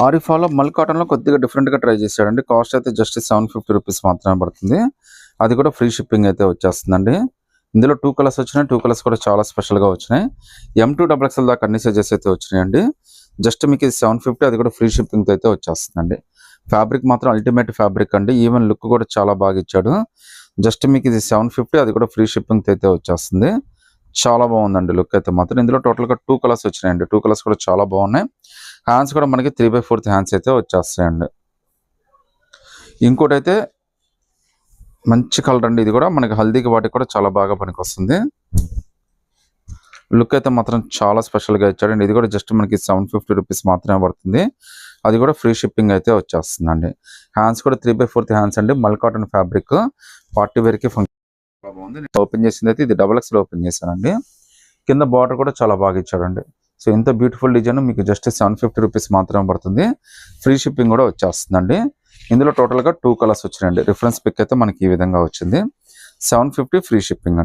ఆరిఫాలో మల్ కాటన్లో కొద్దిగా డిఫరెంట్గా ట్రై చేశాడండి. కాస్ట్ అయితే జస్ట్ 750 రూపీస్ మాత్రమే పడుతుంది. అది కూడా ఫ్రీ షిప్పింగ్ అయితే వచ్చేస్తుందండి. ఇందులో 2 కలర్స్ వచ్చినాయి. 2 కలర్స్ కూడా చాలా స్పెషల్గా వచ్చినాయి. M2 XXL దాకా అన్ని సైజెస్ అయితే వచ్చినాయండి. జస్ట్ మీకు ఇది 750, అది కూడా ఫ్రీ షిప్పింగ్తో అయితే వచ్చేస్తుందండి. ఫ్యాబ్రిక్ మాత్రం అల్టిమేట్ ఫ్యాబ్రిక్ అండి. ఈవెన్ లుక్ కూడా చాలా బాగా ఇచ్చాడు. జస్ట్ మీకు ఇది 750, అది కూడా ఫ్రీ షిప్పింగ్తో అయితే వచ్చేస్తుంది. చాలా బాగుందండి లుక్ అయితే మాత్రం. ఇందులో టోటల్గా 2 కలర్స్ వచ్చినాయండి. 2 కలర్స్ కూడా చాలా బాగున్నాయి. హ్యాండ్స్ కూడా మనకి 3/4 హ్యాండ్స్ అయితే వచ్చేస్తాయండి. ఇంకోటి అయితే మంచి కలర్ అండి. ఇది కూడా మనకి హల్దీకి వాటికి కూడా చాలా బాగా పనికి వస్తుంది. లుక్ అయితే మాత్రం చాలా స్పెషల్గా ఇచ్చాడండి. ఇది కూడా జస్ట్ మనకి 750 రూపీస్ మాత్రమే పడుతుంది. అది కూడా ఫ్రీ షిప్పింగ్ అయితే వచ్చేస్తుందండి. హ్యాండ్స్ కూడా 3/4 హ్యాండ్స్ అండి. మల్ కాటన్ ఫ్యాబ్రిక్, పార్టీ వేర్కి ఫంక్షన్ బాగుంది. నేను ఓపెన్ చేసింది అయితే ఇది XXL ఓపెన్ చేశానండి. కింద బార్డర్ కూడా చాలా బాగా ఇచ్చాడండి. సో ఇంత బ్యూటిఫుల్ డిజైన్ మీకు జస్ట్ 750 రూపీస్ మాత్రమే పడుతుంది. ఫ్రీ షిప్పింగ్ కూడా వచ్చేస్తుందండి. ఇందులో టోటల్గా 2 కలర్స్ వచ్చినాయండి. రిఫరెన్స్ పిక్ అయితే మనకి ఈ విధంగా వచ్చింది. 750 ఫ్రీ షిప్పింగ్ అండి.